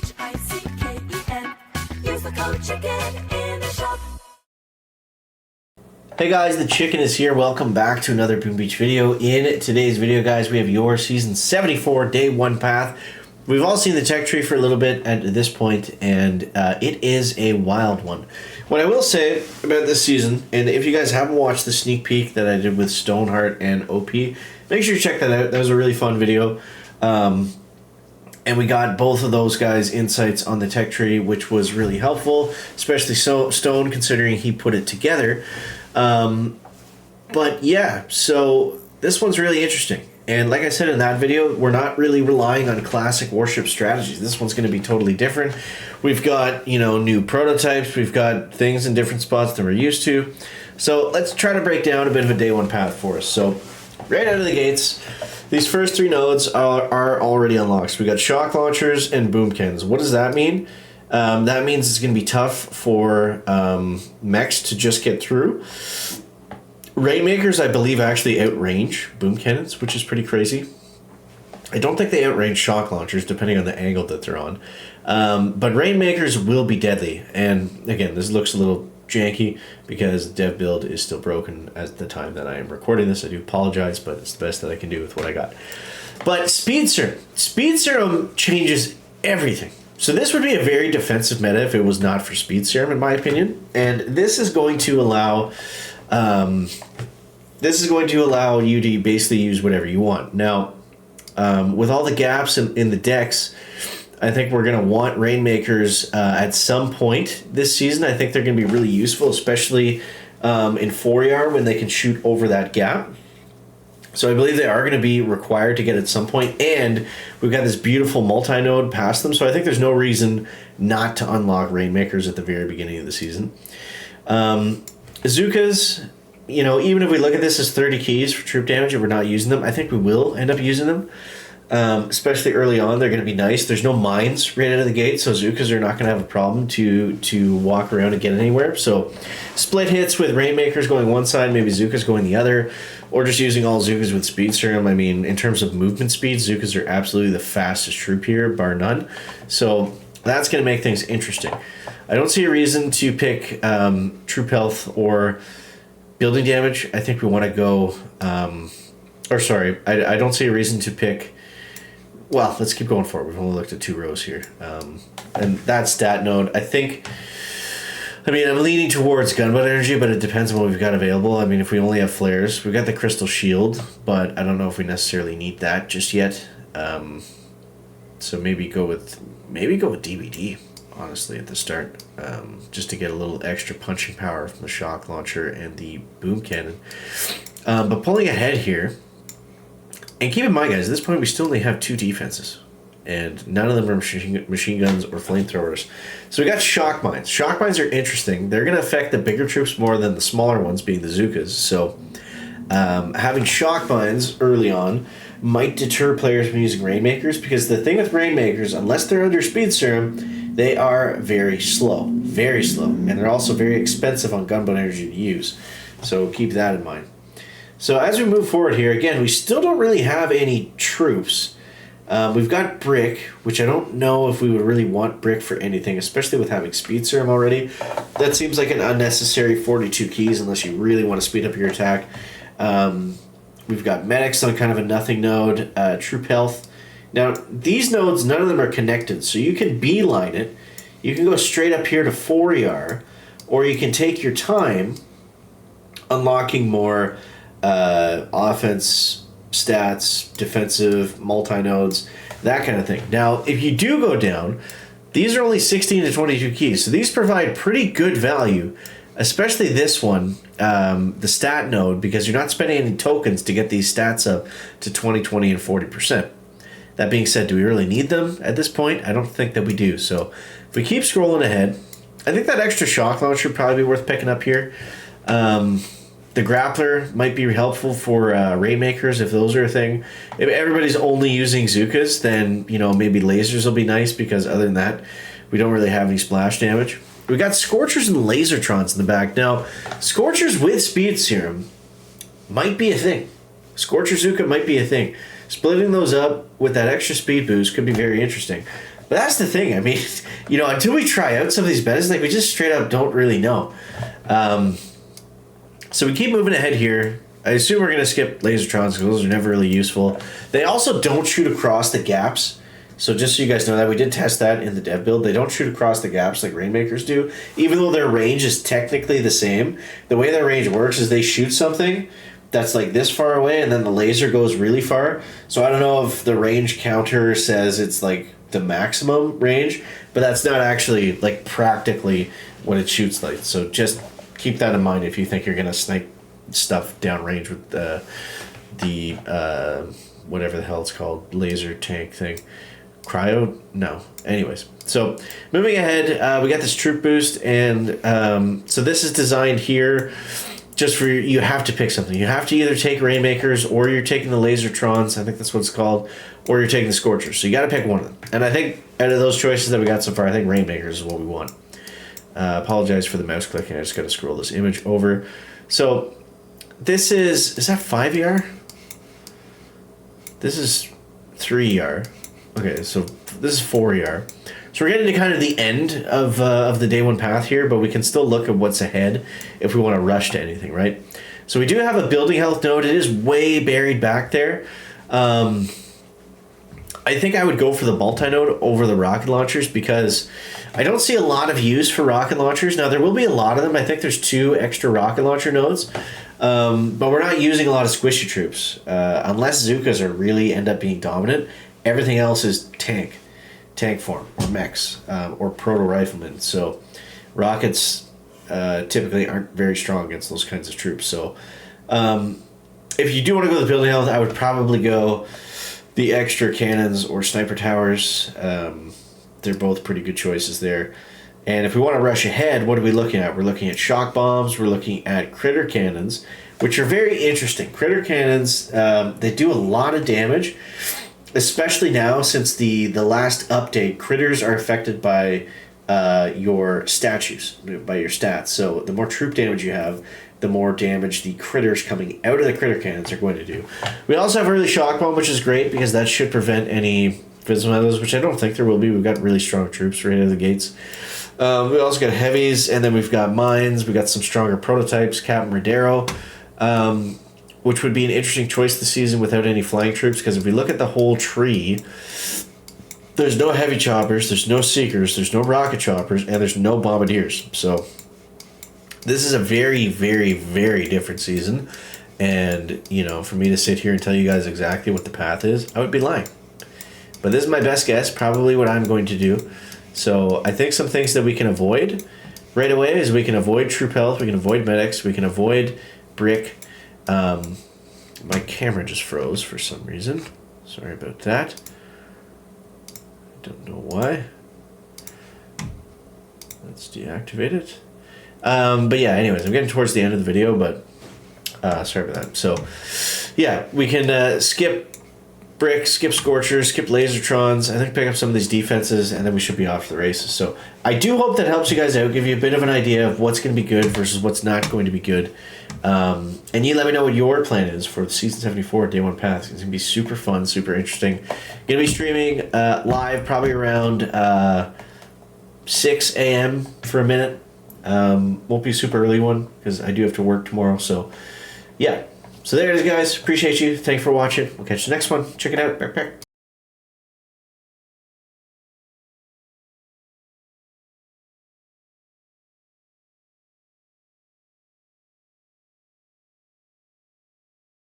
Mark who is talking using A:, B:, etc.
A: SHICKEN. Use the code CHICKEN in the shop.
B: Hey guys, the Chicken is here. Welcome back to another Boom Beach video. In today's video, guys, we have your Season 74 Day 1 path. We've all seen the tech tree for a little bit at this point, and it is a wild one. What I will say about this season, and if you guys haven't watched the sneak peek that I did with Stoneheart and OP, make sure you check that out. That was a really fun video. And we got both of those guys' insights on the tech tree, which was really helpful, especially Stone, considering he put it together. But yeah, so this one's really interesting. And like I said in that video, we're not really relying on classic warship strategies. This one's going to be totally different. We've got, new prototypes. We've got things in different spots than we're used to. So let's try to break down a bit of a day one path for us. So right out of the gates, these first three nodes are already unlocked. So we got shock launchers and boomkins. What does that mean? That means it's going to be tough for mechs to just get through. Rainmakers, I believe, actually outrange boom cannons, which is pretty crazy. I don't think they outrange shock launchers, depending on the angle that they're on. But Rainmakers will be deadly. And again, this looks a little janky because the dev build is still broken at the time that I am recording this. I do apologize, but it's the best that I can do with what I got. But Speed Serum. Speed Serum changes everything. So this would be a very defensive meta if it was not for Speed Serum, in my opinion. And this is going to allow... you to basically use whatever you want. Now, with all the gaps in the decks, I think we're going to want Rainmakers at some point this season. I think they're going to be really useful, especially in 4ER when they can shoot over that gap. So I believe they are going to be required to get at some point, and we've got this beautiful multi-node past them, so I think there's no reason not to unlock Rainmakers at the very beginning of the season. Zukas, even if we look at this as 30 keys for troop damage and we're not using them, I think we will end up using them. Especially early on, they're going to be nice. There's no mines right out of the gate, so Zukas are not going to have a problem to walk around and get anywhere. So split hits with Rainmakers going one side, maybe Zukas going the other, or just using all Zukas with Speed Serum. I mean, in terms of movement speed, Zukas are absolutely the fastest troop here, bar none. So that's going to make things interesting. I don't see a reason to pick troop health or building damage. I think we want to go... I don't see a reason to pick... Well, let's keep going forward. We've only looked at 2 rows here. And that stat node, I'm leaning towards gunboat energy, but it depends on what we've got available. I mean, if we only have flares, we've got the crystal shield, but I don't know if we necessarily need that just yet. So maybe go with DVD, honestly, at the start, just to get a little extra punching power from the shock launcher and the boom cannon. But pulling ahead here, and keep in mind, guys, at this point we still only have 2 defenses, and none of them are machine guns or flamethrowers. So we got shock mines. Shock mines are interesting. They're going to affect the bigger troops more than the smaller ones, being the Zukas. So having shock mines early on might deter players from using Rainmakers, because the thing with Rainmakers, unless they're under Speed Serum, they are very slow, and they're also very expensive on gunboat energy to use. So keep that in mind. So as we move forward here, again, we still don't really have any troops. We've got Brick, which I don't know if we would really want Brick for anything, especially with having Speed Serum already. That seems like an unnecessary 42 keys unless you really want to speed up your attack. We've got Medics on kind of a nothing node, Troop Health. Now, these nodes, none of them are connected, so you can beeline it. You can go straight up here to 4ER, or you can take your time unlocking more offense stats, defensive, multi-nodes, that kind of thing. Now, if you do go down, these are only 16 to 22 keys, so these provide pretty good value, especially this one, the stat node, because you're not spending any tokens to get these stats up to 20, 20, and 40%. That being said, do we really need them at this point? I don't think that we do. So if we keep scrolling ahead, I think that extra shock launcher would probably be worth picking up here. The grappler might be helpful for Rainmakers if those are a thing. If everybody's only using Zukas, then maybe lasers will be nice, because other than that, we don't really have any splash damage. We got Scorchers and Lasertrons in the back. Now, Scorchers with Speed Serum might be a thing. Scorcher Zuka might be a thing. Splitting those up with that extra speed boost could be very interesting. But that's the thing. I mean, you know, until we try out some of these betas, like we just straight up don't really know. So we keep moving ahead here. I assume we're going to skip Lasertrons because those are never really useful. They also don't shoot across the gaps. So just so you guys know that, we did test that in the dev build. They don't shoot across the gaps like Rainmakers do. Even though their range is technically the same, the way their range works is they shoot something that's like this far away and then the laser goes really far. So I don't know if the range counter says it's like the maximum range, but that's not actually like practically what it shoots like. So just keep that in mind if you think you're going to snipe stuff downrange with the whatever the hell it's called, laser tank thing. Cryo? No. Anyways, so moving ahead, we got this troop boost, and so this is designed here just for you have to pick something. You have to either take Rainmakers or you're taking the Lasertrons, I think that's what it's called, or you're taking the Scorchers. So you got to pick one of them. And I think out of those choices that we got so far, I think Rainmakers is what we want. Apologize for the mouse clicking. I just got to scroll this image over. So this is that 5ER? This is 3ER. Okay, so this is 4ER. So we're getting to kind of the end of the day one path here, but we can still look at what's ahead if we want to rush to anything, right? So we do have a building health node. It is way buried back there. I think I would go for the multi-node over the rocket launchers because I don't see a lot of use for rocket launchers. Now, there will be a lot of them. I think there's 2 extra rocket launcher nodes, but we're not using a lot of squishy troops. Unless Zukas are really end up being dominant, everything else is tank form, or mechs, or proto-riflemen. So rockets typically aren't very strong against those kinds of troops. So if you do want to go to the building health, I would probably go the extra cannons or sniper towers. They're both pretty good choices there. And if we want to rush ahead, what are we looking at? We're looking at shock bombs. We're looking at critter cannons, which are very interesting. Critter cannons, they do a lot of damage, especially now since the last update. Critters are affected by your statues, by your stats. So the more troop damage you have, the more damage the critters coming out of the critter cannons are going to do. We also have early shock bomb, which is great because that should prevent any physical metals, which I don't think there will be. We've got really strong troops right out of the gates. We also got heavies, and then we've got mines. We got some stronger prototypes, Captain Rodero, which would be an interesting choice this season without any flying troops, because if we look at the whole tree, there's no heavy choppers, there's no seekers, there's no rocket choppers, and there's no bombardiers. So this is a very, very, very different season. And, you know, for me to sit here and tell you guys exactly what the path is, I would be lying. But this is my best guess, probably what I'm going to do. So I think some things that we can avoid right away is we can avoid troop health, we can avoid medics, we can avoid brick. My camera just froze for some reason. Sorry about that. I don't know why. Let's deactivate it. But yeah, anyways, I'm getting towards the end of the video, but sorry about that. So yeah, we can skip brick, skip scorchers, skip lasertrons, I think pick up some of these defenses, and then we should be off to the races. So I do hope that helps you guys out, give you a bit of an idea of what's going to be good versus what's not going to be good. And you let me know what your plan is for the Season 74 Day 1 Path. It's going to be super fun, super interesting. Going to be streaming live probably around 6 a.m. for a minute. Won't be a super early one because I do have to work tomorrow. So yeah. So there it is, guys. Appreciate you. Thanks for watching. We'll catch you next one. Check it out. Backpack.